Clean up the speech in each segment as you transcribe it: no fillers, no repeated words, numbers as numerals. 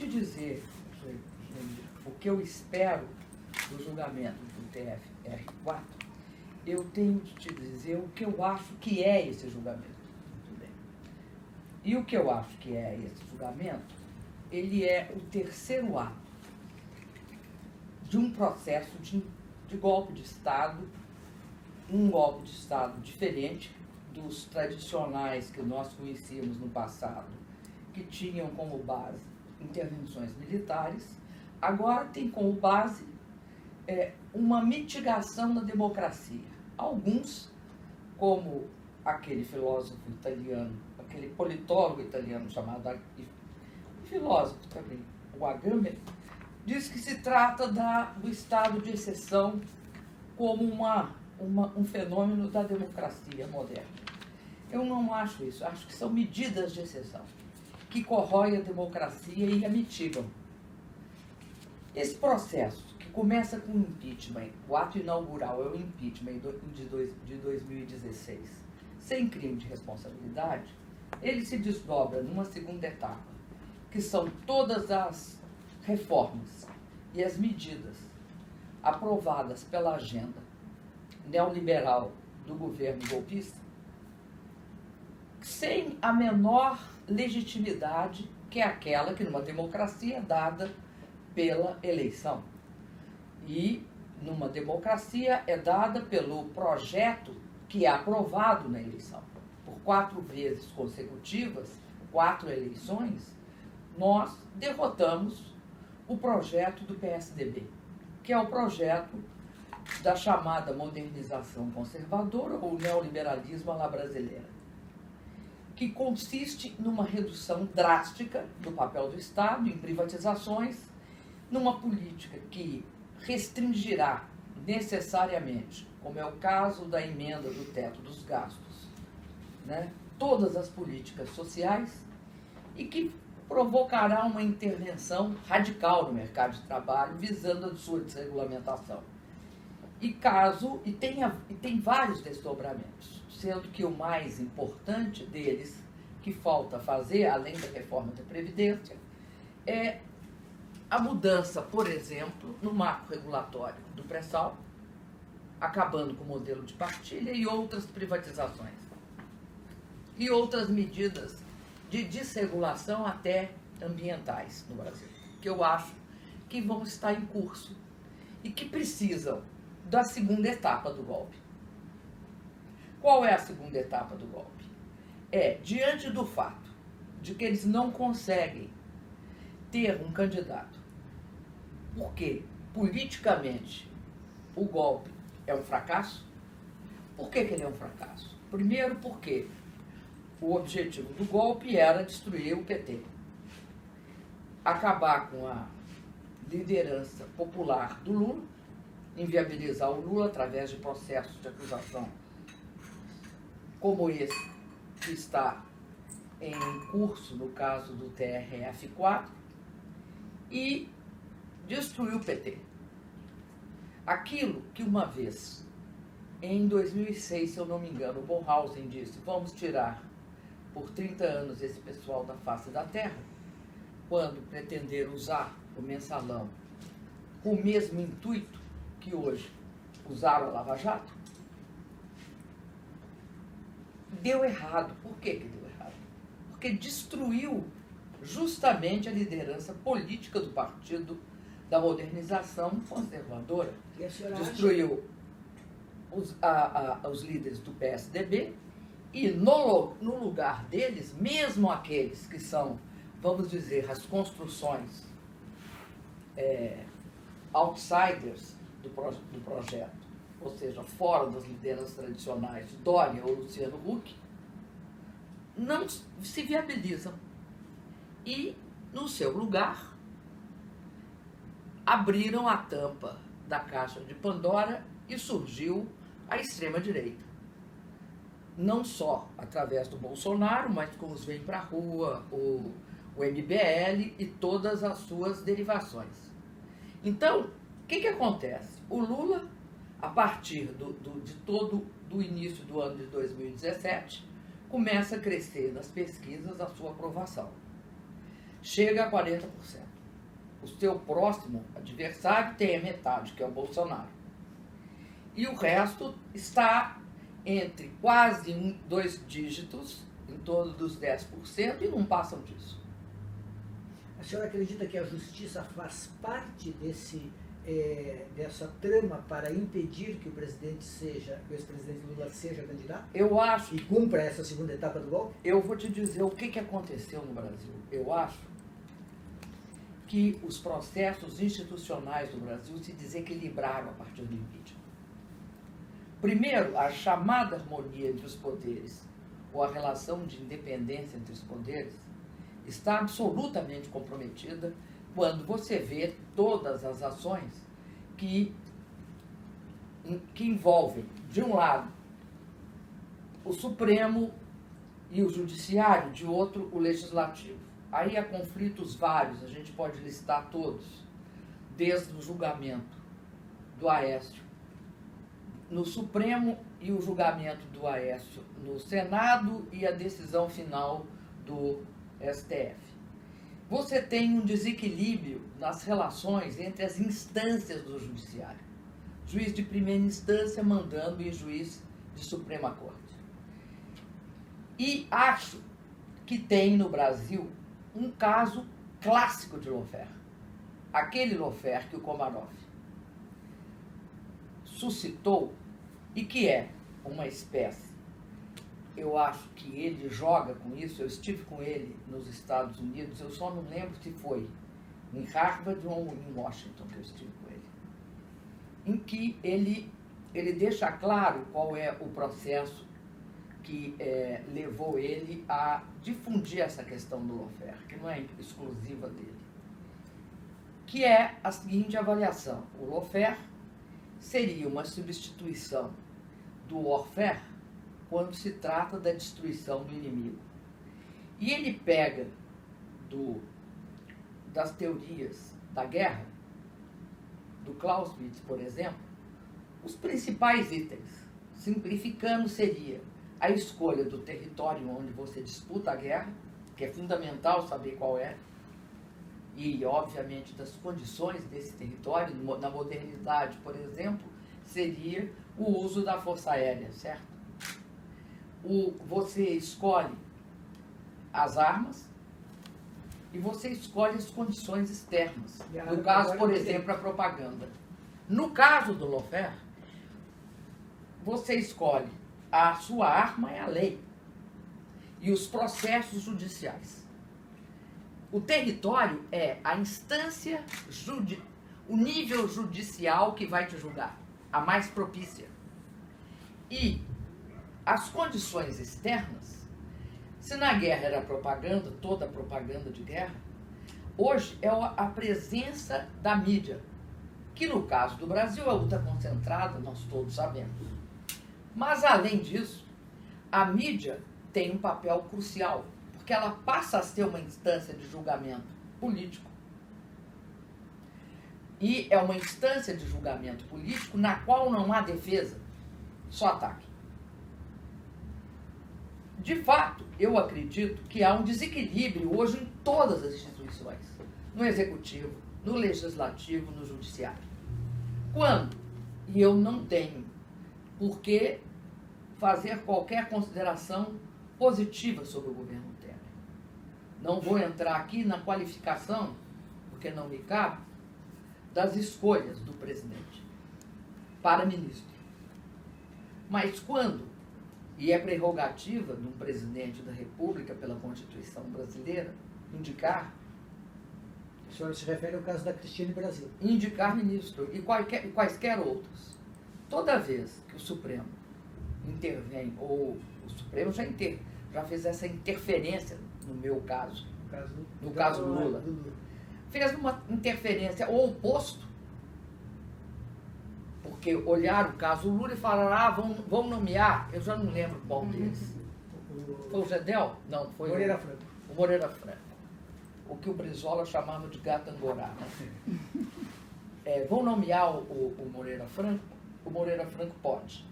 te dizer o que eu espero do julgamento do TRF4, eu tenho de te dizer o que eu acho que é esse julgamento. Muito bem. E o que eu acho que é esse julgamento, ele é o terceiro ato de um processo de golpe de Estado, um golpe de Estado diferente dos tradicionais que nós conhecíamos no passado, que tinham como base intervenções militares, agora tem como base uma mitigação da democracia. Alguns, como aquele filósofo italiano, aquele politólogo italiano chamado, filósofo também, o Agamben, diz que se trata do estado de exceção como um fenômeno da democracia moderna. Eu não acho isso, acho que são medidas de exceção que corroem a democracia e a mitigam. Esse processo, que começa com o impeachment, o ato inaugural é o impeachment de 2016, sem crime de responsabilidade, ele se desdobra numa segunda etapa, que são todas as reformas e as medidas aprovadas pela agenda neoliberal do governo golpista, sem a menor legitimidade, que é aquela que numa democracia é dada pela eleição. E numa democracia é dada pelo projeto que é aprovado na eleição. Por 4 vezes consecutivas, 4 eleições, nós derrotamos o projeto do PSDB, que é o projeto da chamada modernização conservadora ou neoliberalismo à la brasileira, que consiste numa redução drástica do papel do Estado em privatizações, numa política que restringirá necessariamente, como é o caso da emenda do teto dos gastos, né, todas as políticas sociais, e que provocará uma intervenção radical no mercado de trabalho, visando a sua desregulamentação. E tem vários desdobramentos, sendo que o mais importante deles, que falta fazer, além da reforma da Previdência, é a mudança, por exemplo, no marco regulatório do pré-sal, acabando com o modelo de partilha e outras privatizações. E outras medidas de desregulação até ambientais no Brasil, que eu acho que vão estar em curso e que precisam da segunda etapa do golpe. Qual é a segunda etapa do golpe? Diante do fato de que eles não conseguem ter um candidato, porque politicamente o golpe é um fracasso. Por que ele é um fracasso? Primeiro, porque o objetivo do golpe era destruir o PT, acabar com a liderança popular do Lula, inviabilizar o Lula através de processos de acusação como esse que está em curso no caso do TRF4 e destruir o PT. Aquilo que uma vez, em 2006, se eu não me engano, o Bornhausen disse: vamos tirar por 30 anos esse pessoal da face da terra, quando pretenderam usar o mensalão com o mesmo intuito que hoje usaram a Lava Jato, deu errado. Por que deu errado? Porque destruiu justamente a liderança política do Partido da Modernização Conservadora. Destruiu os líderes do PSDB e no lugar deles, mesmo aqueles que são, vamos dizer, as construções outsiders do projeto, ou seja, fora das lideranças tradicionais, Dória ou Luciano Huck, não se viabilizam. E, no seu lugar, abriram a tampa da caixa de Pandora e surgiu a extrema-direita. Não só através do Bolsonaro, mas com os Vem Pra Rua, o MBL e todas as suas derivações. Então, o que acontece? O Lula, a partir de todo o início do ano de 2017, começa a crescer nas pesquisas a sua aprovação. Chega a 40%. o seu próximo adversário tem a metade, que é o Bolsonaro. E o resto está entre quase 2 dígitos, em torno dos 10%, e não passam disso. A senhora acredita que a justiça faz parte dessa trama para impedir que o ex-presidente Lula seja candidato? Eu acho. E cumpra essa segunda etapa do golpe? Eu vou te dizer o que aconteceu no Brasil. Eu acho que os processos institucionais do Brasil se desequilibraram a partir do impeachment. Primeiro, a chamada harmonia entre os poderes, ou a relação de independência entre os poderes, está absolutamente comprometida quando você vê todas as ações que envolvem, de um lado, o Supremo e o Judiciário, de outro, o Legislativo. Aí há conflitos vários, a gente pode listar todos, desde o julgamento do Aécio no Supremo e o julgamento do Aécio no Senado e a decisão final do STF. Você tem um desequilíbrio nas relações entre as instâncias do judiciário. Juiz de primeira instância mandando em juiz de Suprema Corte. E acho que tem no Brasil um caso clássico de lawfare. Aquele lawfare que o Komarov suscitou e que é uma espécie. Eu acho que ele joga com isso. Eu estive com ele nos Estados Unidos, eu só não lembro se foi em Harvard ou em Washington que eu estive com ele, em que ele deixa claro qual é o processo que levou ele a difundir essa questão do lawfare, que não é exclusiva dele, que é a seguinte avaliação: o lawfare seria uma substituição do warfare quando se trata da destruição do inimigo. E ele pega das teorias da guerra, do Clausewitz, por exemplo, os principais itens. Simplificando, seria a escolha do território onde você disputa a guerra, que é fundamental saber qual é, e, obviamente, das condições desse território. Na modernidade, por exemplo, seria o uso da força aérea, certo? Você escolhe as armas e você escolhe as condições externas. No caso, por exemplo, a propaganda. No caso do lawfare, você escolhe a sua arma é a lei e os processos judiciais. O território é a instância, o nível judicial que vai te julgar, a mais propícia. E as condições externas, se na guerra era propaganda, toda propaganda de guerra, hoje é a presença da mídia, que no caso do Brasil é ultraconcentrada, nós todos sabemos. Mas, além disso, a mídia tem um papel crucial, porque ela passa a ser uma instância de julgamento político. E é uma instância de julgamento político na qual não há defesa, só ataque. De fato, eu acredito que há um desequilíbrio hoje em todas as instituições, no Executivo, no Legislativo, no Judiciário. Quando, e eu não tenho por que fazer qualquer consideração positiva sobre o governo Temer. Não vou entrar aqui na qualificação, porque não me cabe, das escolhas do presidente para ministro. Mas quando, e é prerrogativa de um presidente da República pela Constituição brasileira, indicar... O senhor se refere ao caso da Cristiane Brasil. Indicar ministro e quaisquer outros. Toda vez que o Supremo intervém, ou o Supremo já fez essa interferência, no meu caso, no caso Lula, fez uma interferência ou oposto, porque olharam o caso Lula e falaram, vão nomear, eu já não lembro qual deles. Foi o Gedel? Não, foi Moreira Franco. O Moreira Franco. O que o Brizola chamava de gato angorá. Né? Vão nomear o Moreira Franco? O Moreira Franco pode.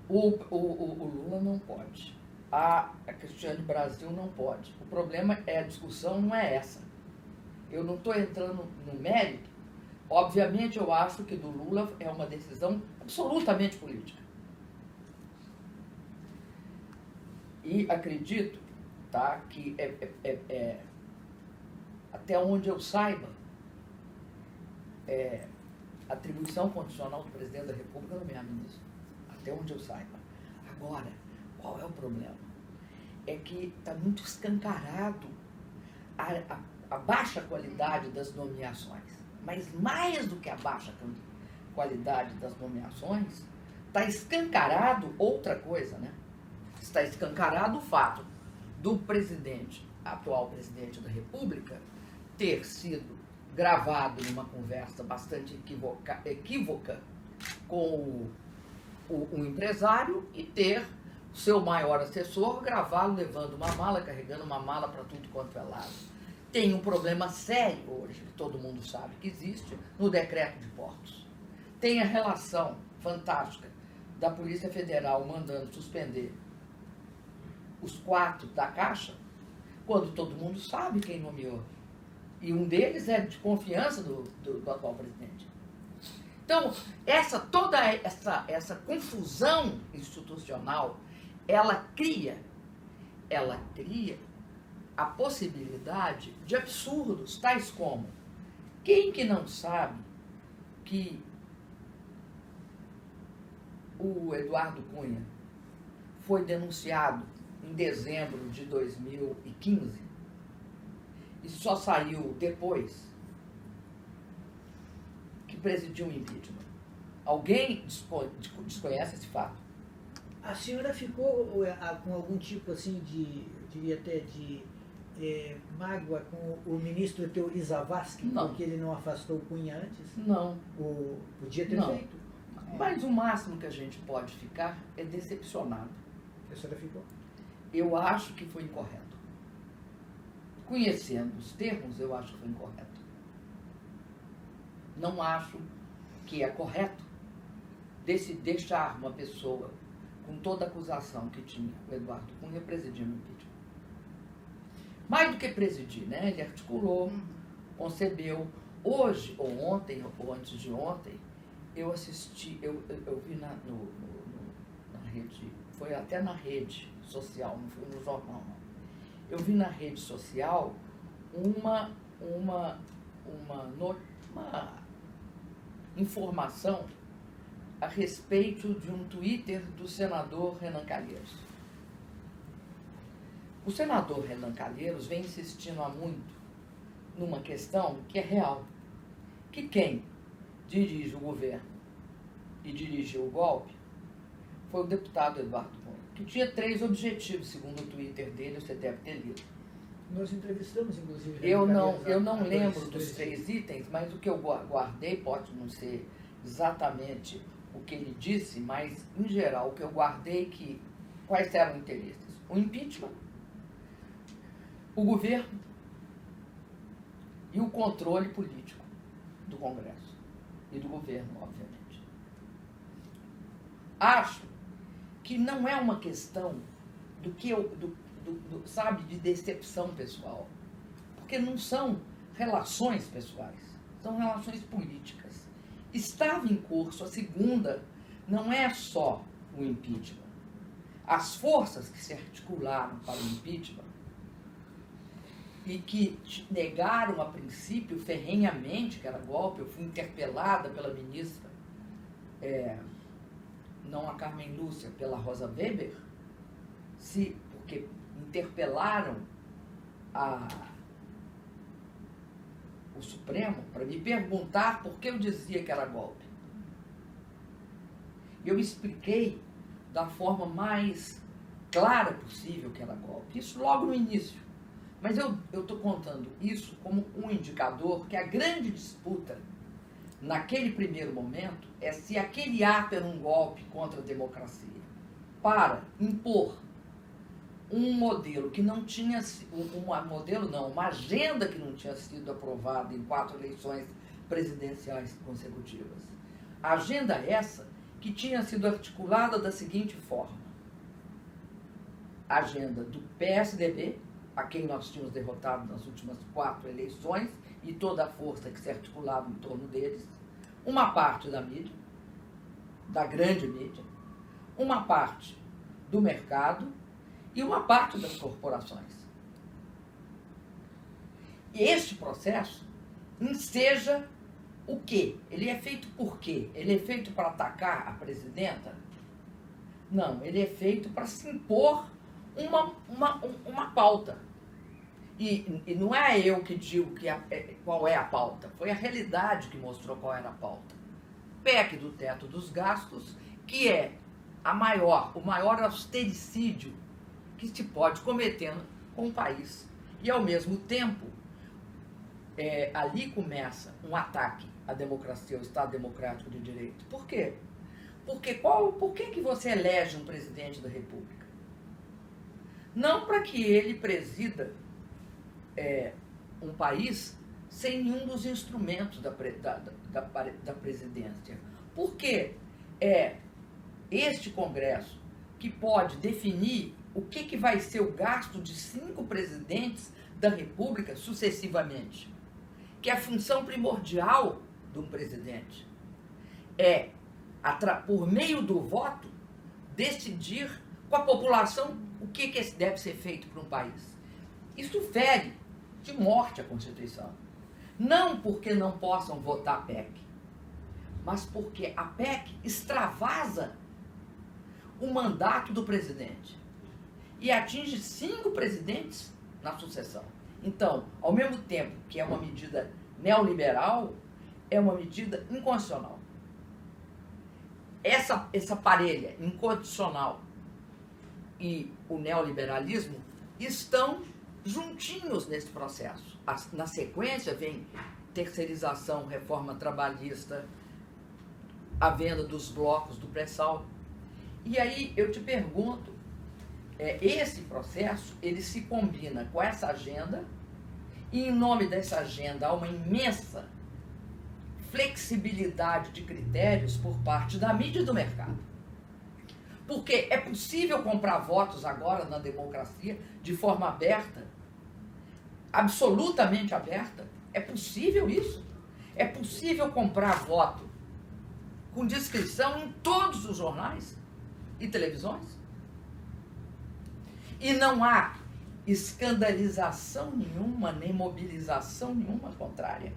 O Lula não pode. A Cristiane Brasil não pode. O problema a discussão não é essa. eu não estou entrando no mérito. Obviamente, eu acho que do Lula é uma decisão absolutamente política. E acredito, tá, que até onde eu saiba, atribuição constitucional do presidente da República nomear ministro. Até onde eu saiba. Agora, qual é o problema? É que está muito escancarado a baixa qualidade das nomeações. Mas mais do que a baixa qualidade das nomeações, está escancarado outra coisa, né? Está escancarado o fato do presidente, atual presidente da República, ter sido gravado numa conversa bastante equívoca com um empresário e ter o seu maior assessor gravá-lo levando uma mala, carregando uma mala para tudo quanto é lado. Tem um problema sério hoje, que todo mundo sabe que existe, no decreto de portos. Tem a relação fantástica da Polícia Federal mandando suspender os 4 da Caixa, quando todo mundo sabe quem nomeou. E um deles é de confiança do atual presidente. Então, toda essa confusão institucional, ela cria a possibilidade de absurdos, tais como: quem que não sabe que o Eduardo Cunha foi denunciado em dezembro de 2015 e só saiu depois que presidiu o impeachment? Alguém desconhece esse fato? A senhora ficou com algum tipo assim de, eu diria até de mágoa com o ministro Teori Zavascki, porque ele não afastou o Cunha antes? Não. Podia ter feito. Mas o máximo que a gente pode ficar é decepcionado. A senhora ficou? Eu acho que foi incorreto. Conhecendo os termos, eu acho que foi incorreto. Não acho que é correto deixar uma pessoa com toda a acusação que tinha o Eduardo Cunha presidindo o impeachment. Mais do que presidir, né? Ele articulou, concebeu. Hoje, ou ontem, ou antes de ontem, eu assisti, eu vi na rede, foi até na rede social, não foi no jornal, não. Eu vi na rede social uma informação a respeito de um Twitter do senador Renan Calheiros. O senador Renan Calheiros vem insistindo há muito numa questão que é real, que quem dirige o governo e dirigiu o golpe foi o deputado Eduardo Cunha, que tinha 3 objetivos, segundo o Twitter dele, você deve ter lido. Nós entrevistamos, inclusive... Eu não lembro dos 3 itens, mas o que eu guardei pode não ser exatamente o que ele disse, mas, em geral, o que eu guardei quais eram os interesses? O impeachment, o governo e o controle político do Congresso e do governo, obviamente. Acho que não é uma questão sabe, de decepção pessoal, porque não são relações pessoais, são relações políticas. Estava em curso a segunda, não é só o impeachment. As forças que se articularam para o impeachment e que negaram a princípio ferrenhamente que era golpe. Eu fui interpelada pela ministra, não a Carmen Lúcia, pela Rosa Weber, porque interpelaram o Supremo para me perguntar por que eu dizia que era golpe. Eu expliquei da forma mais clara possível que era golpe. Isso logo no início. Mas eu estou contando isso como um indicador que a grande disputa, naquele primeiro momento, é se aquele ato era um golpe contra a democracia, para impor um modelo que não tinha, uma agenda que não tinha sido aprovada em 4 eleições presidenciais consecutivas. A agenda essa que tinha sido articulada da seguinte forma: a agenda do PSDB, a quem nós tínhamos derrotado nas últimas 4 eleições e toda a força que se articulava em torno deles, uma parte da mídia, da grande mídia, uma parte do mercado e uma parte das corporações. E este processo enseja o quê? Ele é feito por quê? Ele é feito para atacar a presidenta? Não, ele é feito para se impor uma pauta. E não é eu que digo qual é a pauta, foi a realidade que mostrou qual era a pauta. PEC do teto dos gastos, que é o maior austericídio que se pode cometer com o país. E, ao mesmo tempo, ali começa um ataque à democracia, ao Estado Democrático de Direito. Por quê? Por que você elege um presidente da República? Não para que ele presida um país sem nenhum dos instrumentos da presidência. Porque é este Congresso que pode definir o que vai ser o gasto de 5 presidentes da República sucessivamente. Que é a função primordial de um presidente. Por meio do voto, decidir com a população o que deve ser feito para um país. Isso fere de morte a Constituição. Não porque não possam votar a PEC, mas porque a PEC extravasa o mandato do presidente e atinge 5 presidentes na sucessão. Então, ao mesmo tempo que é uma medida neoliberal, é uma medida inconstitucional. Essa parelha inconstitucional e o neoliberalismo estão juntinhos nesse processo. Na sequência vem terceirização, reforma trabalhista, a venda dos blocos do pré-sal. E aí eu te pergunto, esse processo, ele se combina com essa agenda, e em nome dessa agenda há uma imensa flexibilidade de critérios por parte da mídia e do mercado. Porque é possível comprar votos agora na democracia de forma aberta, absolutamente aberta. É possível isso. É possível comprar voto com descrição em todos os jornais e televisões. E não há escandalização nenhuma, nem mobilização nenhuma contrária.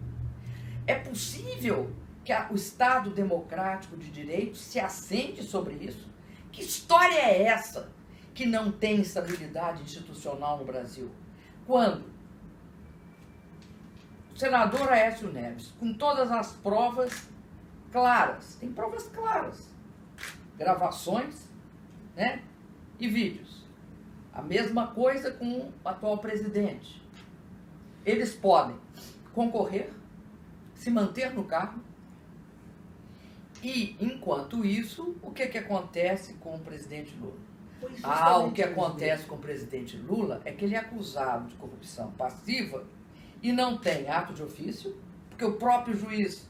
É possível que o Estado Democrático de Direito se assente sobre isso. Que história é essa que não tem estabilidade institucional no Brasil? Quando o senador Aécio Neves, com todas as provas claras, tem provas claras, gravações, né, e vídeos. A mesma coisa com o atual presidente. Eles podem concorrer, se manter no cargo, e, enquanto isso, o que acontece com o presidente Lula? O que acontece com o presidente Lula é que ele é acusado de corrupção passiva e não tem ato de ofício, porque o próprio juiz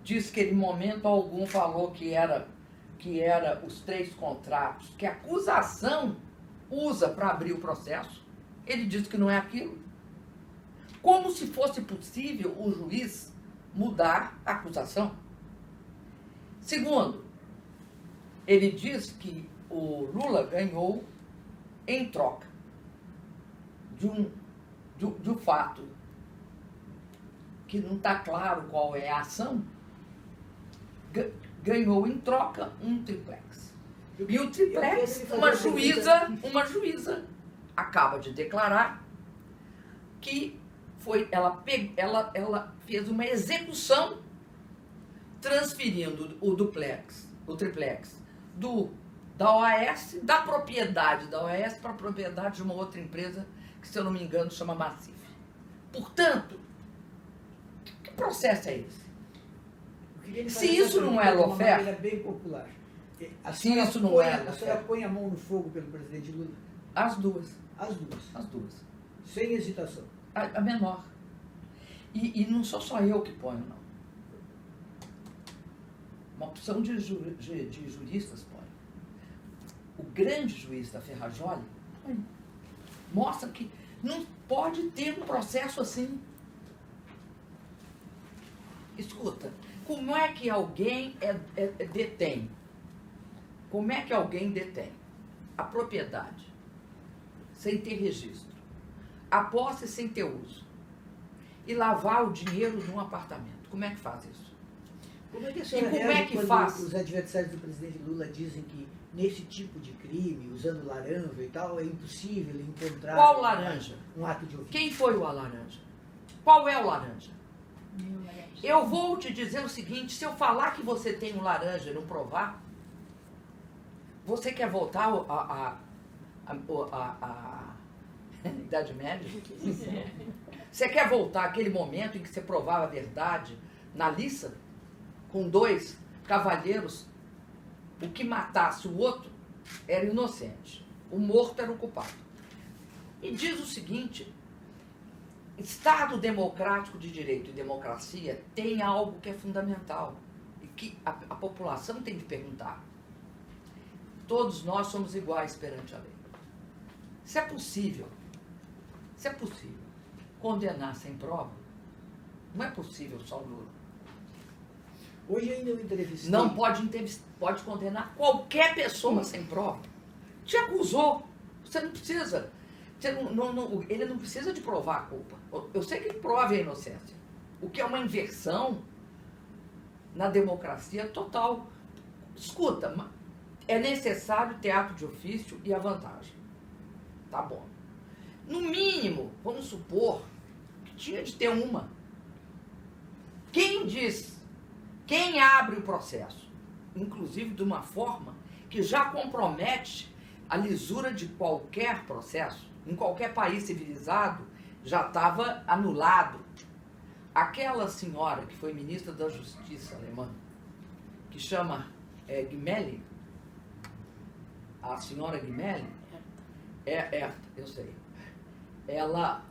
diz que ele, em momento algum, falou que era os 3 contratos que a acusação usa para abrir o processo. Ele diz que não é aquilo. Como se fosse possível o juiz mudar a acusação. Segundo, ele diz que o Lula ganhou em troca de um fato que não está claro qual é a ação, ganhou em troca um triplex. E o triplex, uma juíza acaba de declarar que ela fez uma execução transferindo o triplex da OAS, da propriedade da OAS para a propriedade de uma outra empresa que, se eu não me engano, chama Massif. Portanto, que processo é esse? Se isso não é lawfare, de uma maneira bem popular. Se isso não é lawfare, a senhora põe a mão no fogo pelo presidente Lula? As duas. As duas. As duas. Sem hesitação. A menor. E não sou só eu que ponho, não. Uma opção de juristas põe. O grande juiz da Ferrajoli põe. Mostra que Não pode ter um processo assim. Escuta, como é que alguém detém? Como é que alguém detém a propriedade sem ter registro, a posse sem ter uso e lavar o dinheiro de um apartamento? Como é que faz isso? Como é que a senhora E como é reage que quando faz? os adversários do presidente Lula dizem que nesse tipo de crime, usando laranja e tal, é impossível encontrar Qual laranja? um ato de ofício? Quem foi o laranja? Qual é o laranja? Eu vou te dizer o seguinte, se eu falar que você tem um laranja e não provar, você quer voltar à Idade Média? Você quer voltar àquele momento em que você provava a verdade na liça, com 2 cavalheiros, o que matasse o outro era inocente, o morto era o culpado. E diz o seguinte, Estado democrático de direito e democracia tem algo que é fundamental e que a população tem que perguntar. Todos nós somos iguais perante a lei. Se é possível condenar sem prova, não é possível só o Lula. Hoje ainda eu entrevistei... Não pode condenar qualquer pessoa sem prova. Te acusou, você não precisa... ele não precisa de provar a culpa. Eu sei que ele prove a inocência. O que é uma inversão na democracia total. Escuta, é necessário ter ato de ofício e a vantagem. Tá bom. No mínimo, vamos supor que tinha de ter uma. Quem abre o processo, inclusive de uma forma que já compromete a lisura de qualquer processo, em qualquer país civilizado, já estava anulado. Aquela senhora que foi ministra da Justiça alemã, que chama Gemelli, a senhora Gemelli, eu sei, ela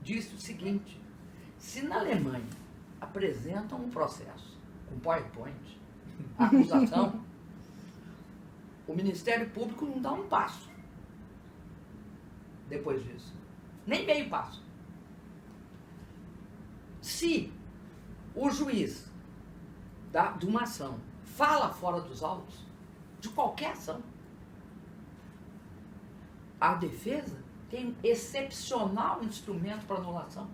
disse o seguinte, se na Alemanha apresentam um processo com PowerPoint, acusação, o Ministério Público não dá um passo depois disso. Nem meio passo. Se o juiz de uma ação fala fora dos autos, de qualquer ação, a defesa tem um excepcional instrumento para anulação.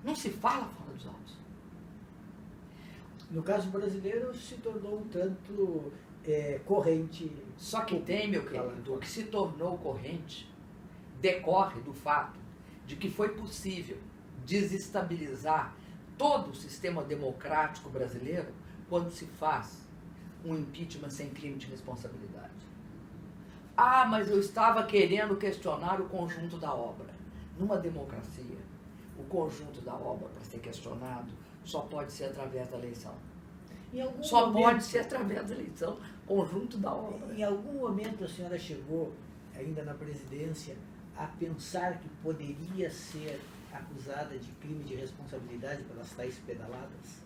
Não se fala fora dos autos. No caso brasileiro, se tornou um tanto corrente. Só que tem, meu querido, o que se tornou corrente decorre do fato de que foi possível desestabilizar todo o sistema democrático brasileiro quando se faz um impeachment sem crime de responsabilidade. Ah, mas eu estava querendo questionar o conjunto da obra. Numa democracia, o conjunto da obra, para ser questionado, só pode ser através da eleição. Só pode ser através da eleição, conjunto da obra. Em algum momento a senhora chegou, ainda na presidência, a pensar que poderia ser acusada de crime de responsabilidade pelas tais pedaladas?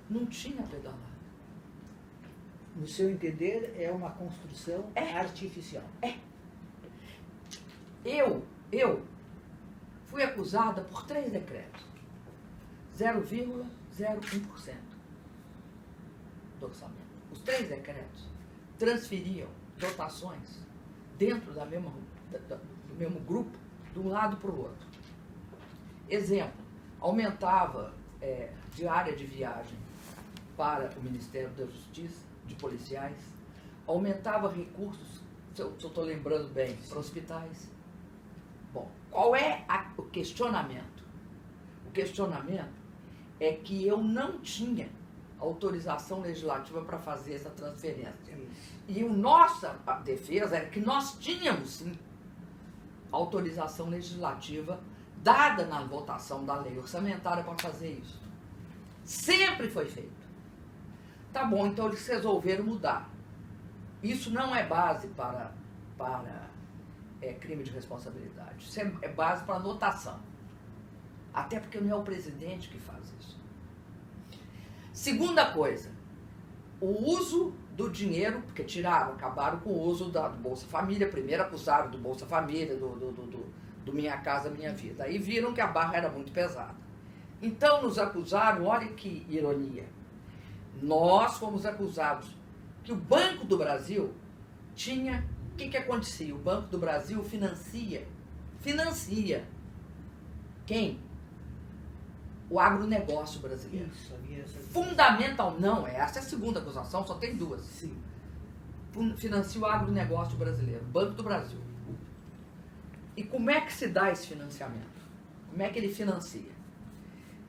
Não tinha pedalada. No seu entender, é uma construção artificial. Eu fui acusada por 3 decretos. 0,01% do orçamento. Os 3 decretos transferiam dotações dentro do mesmo grupo, de um lado para o outro. Exemplo, aumentava diária de viagem para o Ministério da Justiça, de policiais, aumentava recursos, se eu estou lembrando bem, para hospitais. Bom, qual é o questionamento? O questionamento é que eu não tinha autorização legislativa para fazer essa transferência. E a nossa defesa era que nós tínhamos, sim, autorização legislativa dada na votação da lei orçamentária para fazer isso. Sempre foi feito. Tá bom, então eles resolveram mudar. Isso não é base para crime de responsabilidade. Isso é base para anotação. Até porque não é o presidente que faz isso. Segunda coisa, o uso do dinheiro, porque acabaram com o uso do Bolsa Família, primeiro acusaram do Bolsa Família, do Minha Casa Minha Vida. Aí viram que a barra era muito pesada. Então nos acusaram, olha que ironia, nós fomos acusados que o Banco do Brasil tinha, o que acontecia? O Banco do Brasil financia quem? O agronegócio brasileiro. Isso, Fundamental, não, essa é a segunda acusação, só tem duas. Sim. Financia o agronegócio brasileiro, Banco do Brasil. E como é que se dá esse financiamento? Como é que ele financia?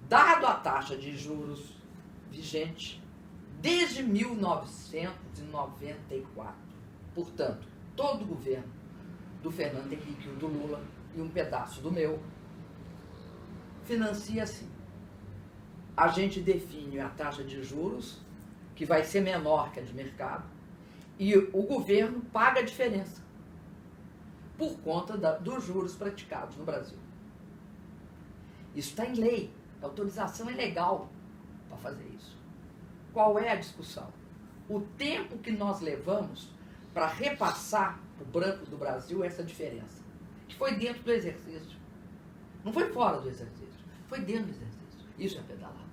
Dado a taxa de juros vigente desde 1994, portanto, todo o governo do Fernando Henrique e do Lula e um pedaço do meu, financia assim. A gente define a taxa de juros, que vai ser menor que a de mercado, e o governo paga a diferença por conta dos juros praticados no Brasil. Isso está em lei, a autorização é legal para fazer isso. Qual é a discussão? O tempo que nós levamos para repassar para o Banco do Brasil essa diferença, que foi dentro do exercício. Não foi fora do exercício, foi dentro do exercício. Isso é pedalada.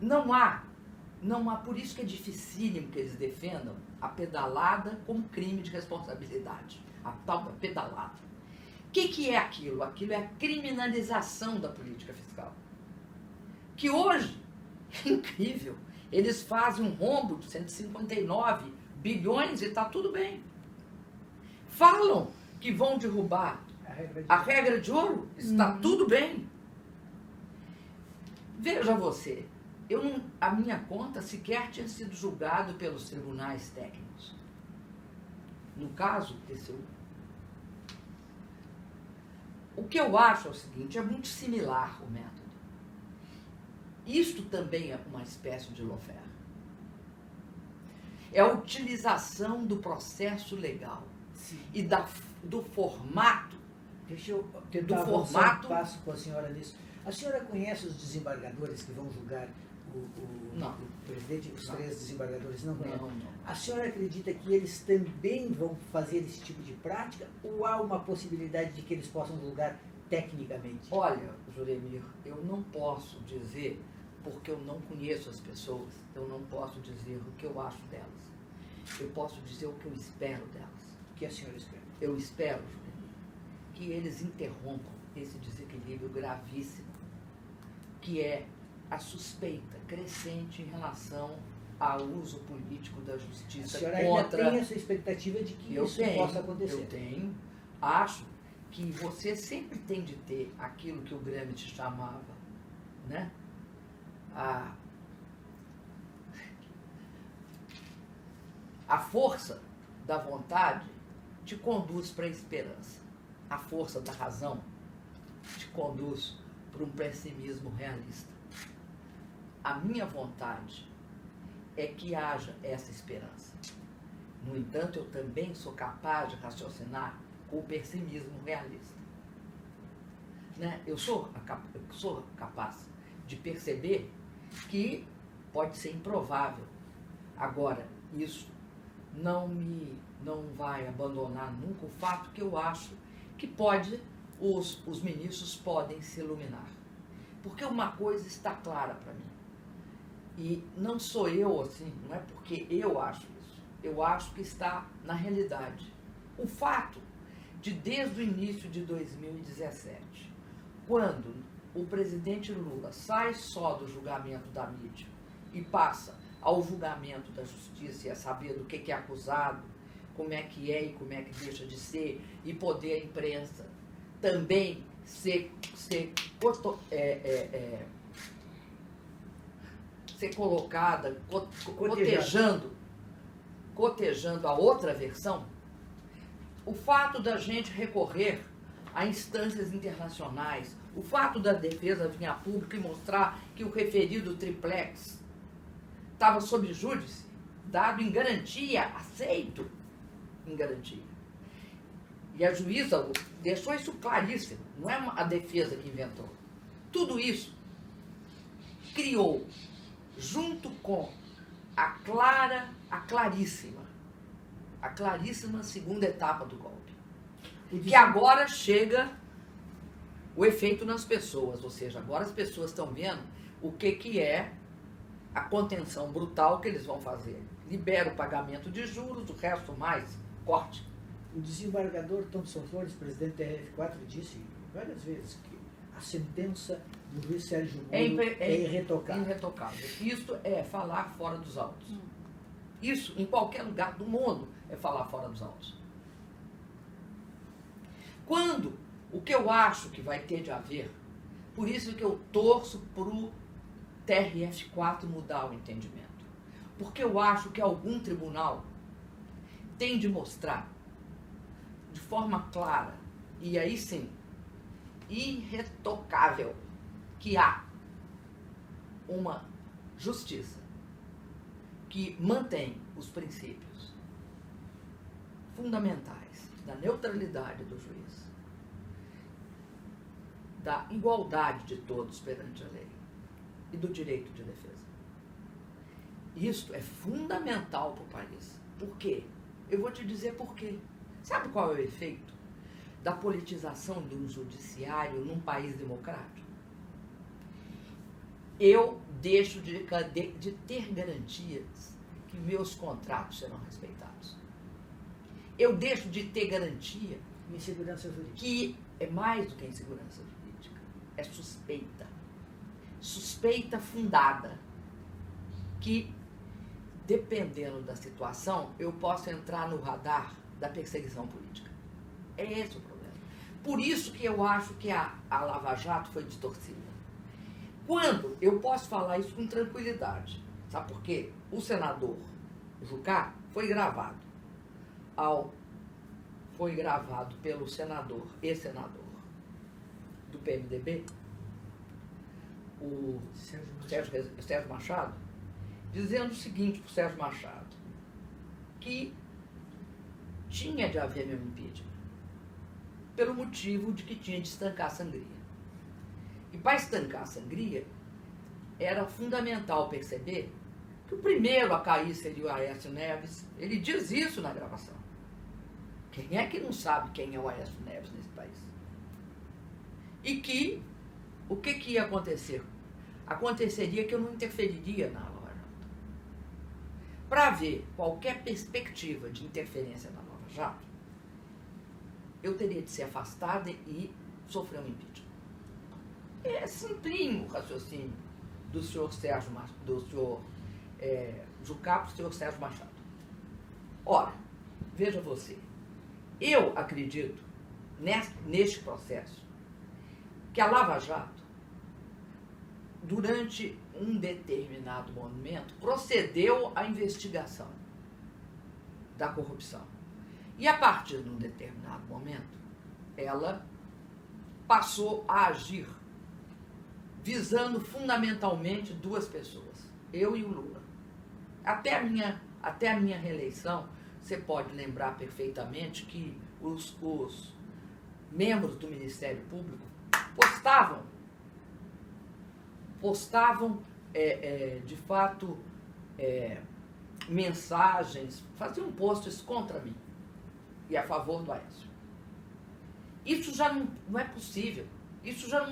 Não há, por isso que é dificílimo que eles defendam a pedalada como crime de responsabilidade, a tal da pedalada. O que é aquilo? Aquilo é a criminalização da política fiscal. Que hoje, é incrível, eles fazem um rombo de 159 bilhões e está tudo bem. Falam que vão derrubar a regra de ouro, está tudo bem. Veja você, a minha conta sequer tinha sido julgado pelos tribunais técnicos. No caso, TCU. O que eu acho é o seguinte, é muito similar o método. Isto também é uma espécie de lawfare. É a utilização do processo legal. Sim. E do formato. Deixa eu tentar avançar um passo com a senhora nisso. A senhora conhece os desembargadores que vão julgar o presidente? Os três desembargadores não conhecem? Não. A senhora acredita que eles também vão fazer esse tipo de prática ou há uma possibilidade de que eles possam julgar tecnicamente? Olha, Juremir, eu não posso dizer, porque eu não conheço as pessoas, eu não posso dizer o que eu acho delas. Eu posso dizer o que eu espero delas. O que a senhora espera? Eu espero, Juremir, que eles interrompam esse desequilíbrio gravíssimo, que é a suspeita crescente em relação ao uso político da justiça contra... A senhora ainda tem essa expectativa de que isso possa acontecer? Eu tenho. Acho que você sempre tem de ter aquilo que o Gramsci chamava, né? A força da vontade te conduz para a esperança. A força da razão te conduz para um pessimismo realista. A minha vontade é que haja essa esperança. No entanto, eu também sou capaz de raciocinar com o pessimismo realista. Né? Eu sou capaz de perceber que pode ser improvável. Agora, isso não vai abandonar nunca o fato que eu acho que os ministros podem se iluminar. Porque uma coisa está clara para mim. E não sou eu assim, não é porque eu acho isso. Eu acho que está na realidade. O fato de, desde o início de 2017, quando o presidente Lula sai só do julgamento da mídia e passa ao julgamento da justiça e a saber do que é acusado, como é que é e como é que deixa de ser, e poder a imprensa também ser colocada, cotejando a outra versão, o fato da gente recorrer a instâncias internacionais, o fato da defesa vir a público e mostrar que o referido triplex estava sob júdice, dado em garantia, aceito em garantia. E a juíza deixou isso claríssimo, não é a defesa que inventou. Tudo isso criou, junto com a claríssima segunda etapa do golpe. Que agora chega o efeito nas pessoas, ou seja, agora as pessoas estão vendo o que é a contenção brutal que eles vão fazer. Libera o pagamento de juros, o resto mais, corte. O desembargador Thompson Flores, presidente da RF4, disse várias vezes que a sentença do juiz Sérgio Moro é irretocável. Irretocável. Isto é falar fora dos autos. Isso, em qualquer lugar do mundo, é falar fora dos autos. Quando o que eu acho que vai ter de haver, por isso que eu torço para o TRF4 mudar o entendimento. Porque eu acho que algum tribunal tem de mostrar de forma clara, e aí sim, irretocável, que há uma justiça que mantém os princípios fundamentais da neutralidade do juiz, da igualdade de todos perante a lei e do direito de defesa. Isto é fundamental para o país. Por quê? Eu vou te dizer por quê. Sabe qual é o efeito da politização do judiciário num país democrático? Eu deixo de ter garantias que meus contratos serão respeitados. Eu deixo de ter garantia insegurança jurídica. Que é mais do que insegurança jurídica. É suspeita. Suspeita fundada. Que, dependendo da situação, eu posso entrar no radar da perseguição política. É esse o problema. Por isso que eu acho que a Lava Jato foi distorcida. Quando eu posso falar isso com tranquilidade, sabe por quê? O senador Jucá foi gravado pelo senador, ex-senador do PMDB, o Sérgio Machado, dizendo o seguinte para o Sérgio Machado, que tinha de haver mesmo impeachment, pelo motivo de que tinha de estancar a sangria. E para estancar a sangria, era fundamental perceber que o primeiro a cair seria o Aécio Neves. Ele diz isso na gravação. Quem é que não sabe quem é o Aécio Neves nesse país? E que, o que ia acontecer? Aconteceria que eu não interferiria na Lava Jato. Para haver qualquer perspectiva de interferência na Lava Jato, eu teria de ser afastada e sofrer um impeachment. É simplinho o raciocínio do senhor Jucá para o senhor Sérgio Machado. Ora, veja você, eu acredito neste processo que a Lava Jato, durante um determinado momento, procedeu à investigação da corrupção. E a partir de um determinado momento, ela passou a agir visando fundamentalmente duas pessoas, eu e o Lula. Até a minha reeleição, você pode lembrar perfeitamente que os membros do Ministério Público postavam de fato, mensagens, faziam posts contra mim e a favor do Aécio. Isso já não é possível. Isso já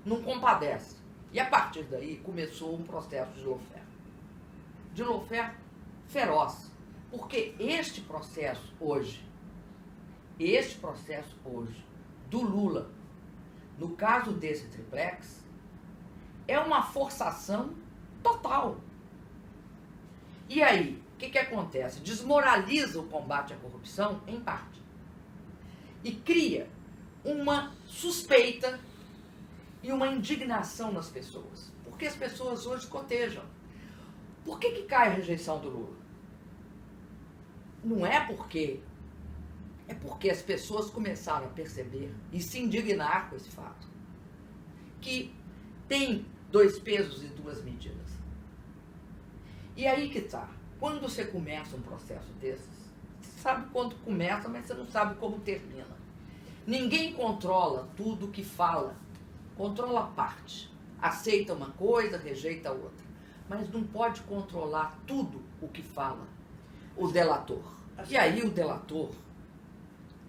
não compadece. E a partir daí começou um processo de lawfare. De lawfare feroz. Porque este processo hoje do Lula, no caso desse triplex, é uma forçação total. E aí, o que acontece? Desmoraliza o combate à corrupção em parte. E cria uma suspeita e uma indignação nas pessoas. Porque as pessoas hoje cotejam. Por que cai a rejeição do Lula? Não é porque... É porque as pessoas começaram a perceber e se indignar com esse fato. Que tem dois pesos e duas medidas. E aí que tá. Quando você começa um processo desses, você sabe quando começa, mas você não sabe como termina. Ninguém controla tudo que fala. Controla a parte. Aceita uma coisa, rejeita outra. mas não pode controlar tudo o que fala o delator. E aí o delator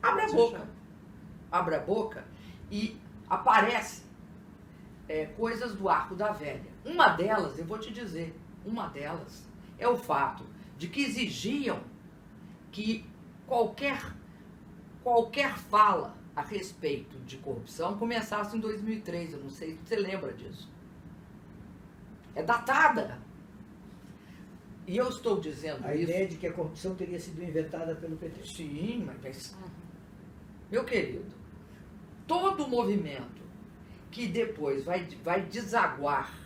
abre a boca e aparece coisas do arco da velha. Uma delas, eu vou te dizer, uma delas é o fato de que exigiam que qualquer fala a respeito de corrupção começasse em 2003. Eu não sei se você lembra disso. É datada. E eu estou dizendo isso... A ideia de que a corrupção teria sido inventada pelo PT. Sim, mas... Meu querido, todo movimento que depois vai desaguar...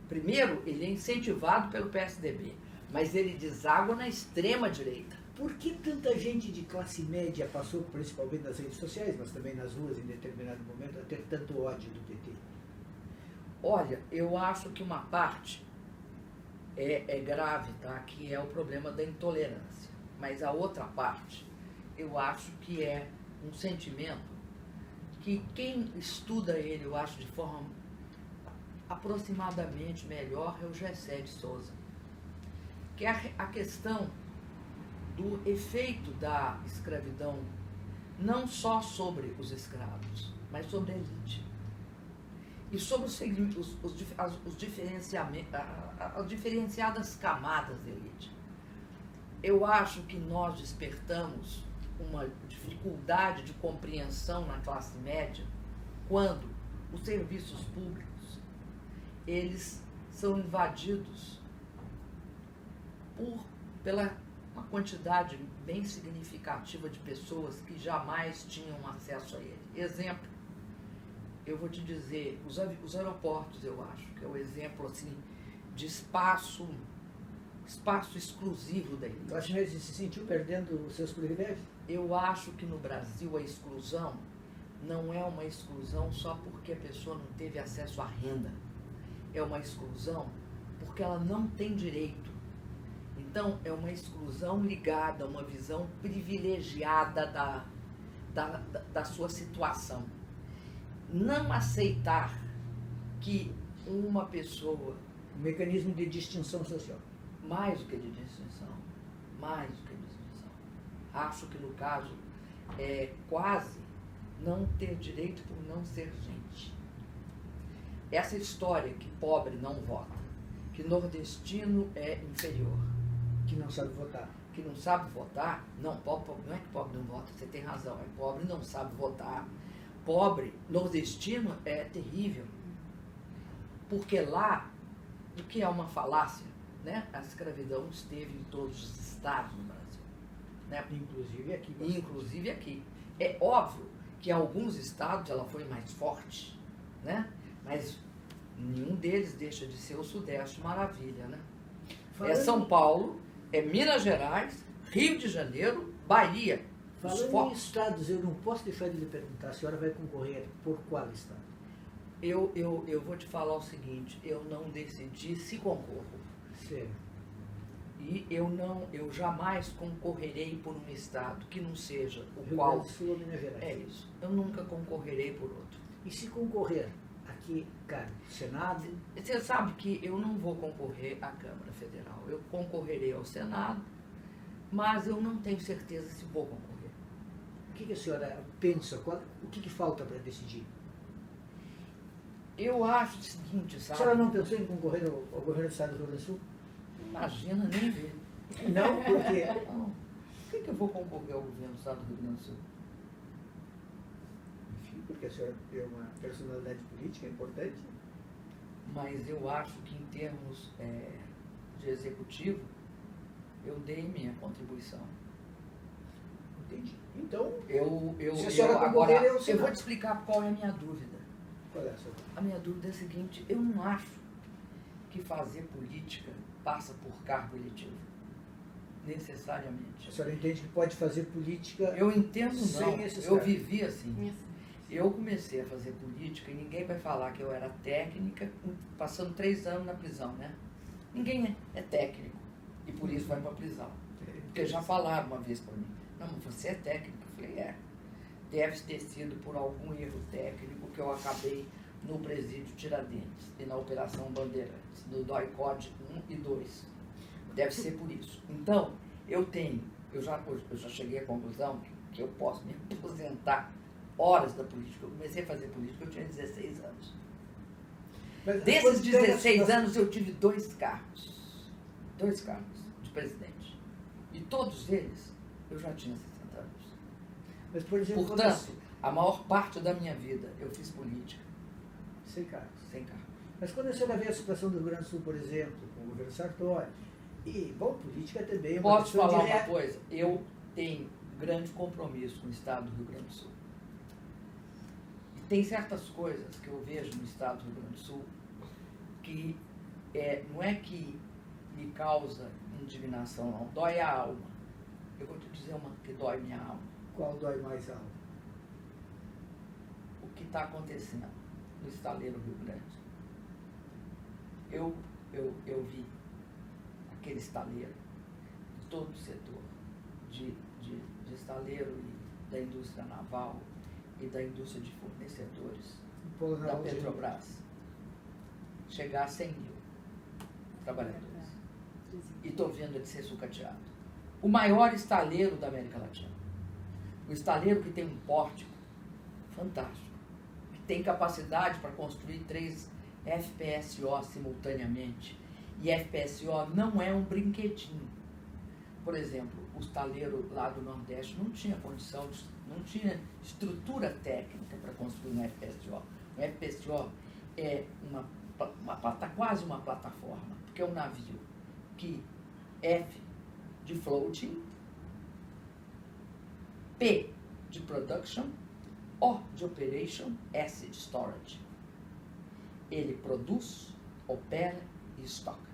Primeiro, ele é incentivado pelo PSDB, mas ele deságua na extrema-direita. Por que tanta gente de classe média passou, principalmente nas redes sociais, mas também nas ruas em determinado momento, a ter tanto ódio do PT? Olha, eu acho que uma parte é grave, tá? Que é o problema da intolerância. Mas a outra parte, eu acho que é um sentimento que quem estuda ele, eu acho, de forma aproximadamente melhor, é o Gessé de Souza. Que é a questão do efeito da escravidão, não só sobre os escravos, mas sobre a elite. E sobre as diferenciadas camadas da elite. Eu acho que nós despertamos uma dificuldade de compreensão na classe média quando os serviços públicos, eles são invadidos pela uma quantidade bem significativa de pessoas que jamais tinham acesso a ele. Exemplo, eu vou te dizer, os aeroportos, eu acho, que é o exemplo assim, de espaço exclusivo da elite. Então, a senhora se sentiu perdendo os seus privilégios? Eu acho que no Brasil a exclusão não é uma exclusão só porque a pessoa não teve acesso à renda. É uma exclusão porque ela não tem direito. Então, é uma exclusão ligada a uma visão privilegiada da sua situação. Não aceitar que uma pessoa... Um mecanismo de distinção social. Mais do que de distinção. Mais do que de distinção. Acho que, no caso, é quase não ter direito por não ser gente. Essa história que pobre não vota, que nordestino é inferior, que não sabe votar. Que não sabe votar, não é que pobre não vota, você tem razão, é pobre não sabe votar. Pobre, nordestino é terrível. Porque lá, o que é uma falácia, né? A escravidão esteve em todos os estados no Brasil. Né? Inclusive aqui. Inclusive aqui. É óbvio que em alguns estados ela foi mais forte, né? Mas nenhum deles deixa de ser o Sudeste Maravilha, né? É São Paulo, é Minas Gerais, Rio de Janeiro, Bahia. Falando em estados, eu não posso deixar de lhe perguntar, a senhora vai concorrer por qual estado? Eu vou te falar o seguinte, eu não decidi se concorro. Sério? E eu jamais concorrerei por um estado que não seja o Rio qual... Grande do Sul ou Minas Gerais? É isso. Eu nunca concorrerei por outro. E se concorrer aqui, cara, Senado? Você sabe que eu não vou concorrer à Câmara Federal. Eu concorrerei ao Senado, mas eu não tenho certeza se vou concorrer. O que a senhora pensa? O que falta para decidir? Eu acho o seguinte, sabe? A senhora não pensou em concorrer ao governo do Estado do Rio Grande do Sul? Imagina, nem ver. Não, por quê? Não. Por que eu vou concorrer ao governo do Estado do Rio Grande do Sul? Enfim, porque a senhora é uma personalidade política importante. Mas eu acho que em termos de executivo, eu dei minha contribuição. Entendi. Então, se a senhora agora, concorrer, eu vou te explicar qual é a minha dúvida. Qual é a sua dúvida? A minha dúvida é a seguinte, eu não acho que fazer política passa por cargo eletivo, necessariamente. A senhora entende que pode fazer política? Eu entendo sem não, esses eu cargos. vivi assim. Eu comecei a fazer política e ninguém vai falar que eu era técnica, passando 3 anos na prisão, né? Ninguém é técnico e por isso vai para a prisão. Porque já falaram uma vez para mim, não, mas você é técnico. Eu falei, deve ter sido por algum erro técnico que eu acabei no presídio Tiradentes e na Operação Bandeirantes, no DOI-CODE 1 e 2. Deve ser por isso. Então, eu já cheguei à conclusão que eu posso me aposentar horas da política. Eu comecei a fazer política, eu tinha 16 anos. Mas, desses 16 anos eu tive 2 cargos de presidente. E todos eles eu já tinha 60 anos. Mas, por exemplo, portanto, a maior parte da minha vida eu fiz política. Sem cargos. Sem cargo. Mas quando a senhora vê a situação do Rio Grande do Sul, por exemplo, com o governo Sartori, e, bom, política também é uma Posso falar uma coisa? Eu tenho grande compromisso com o Estado do Rio Grande do Sul. E tem certas coisas que eu vejo no Estado do Rio Grande do Sul que não é que me causa indignação, não. Dói a alma. Eu vou te dizer uma que dói minha alma. Qual dói mais alto? O que está acontecendo no estaleiro Rio Grande. Eu vi aquele estaleiro de todo o setor de estaleiro e da indústria naval e da indústria de fornecedores da Petrobras chegar a 100 mil trabalhadores. E estou vendo ele ser sucateado. O maior estaleiro da América Latina. O estaleiro que tem um pórtico fantástico, que tem capacidade para construir 3 FPSO simultaneamente. E FPSO não é um brinquedinho. Por exemplo, o estaleiro lá do Nordeste não tinha condição, não tinha estrutura técnica para construir um FPSO. Um FPSO é quase uma plataforma, porque é um navio que F de floating, P de production, O de operation, S de storage. Ele produz, opera e estoca.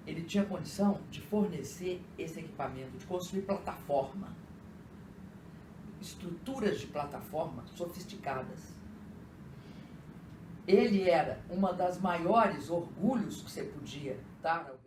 Ele tinha condição de fornecer esse equipamento, de construir plataforma, estruturas de plataforma sofisticadas. Ele era uma das maiores orgulhos que você podia dar ao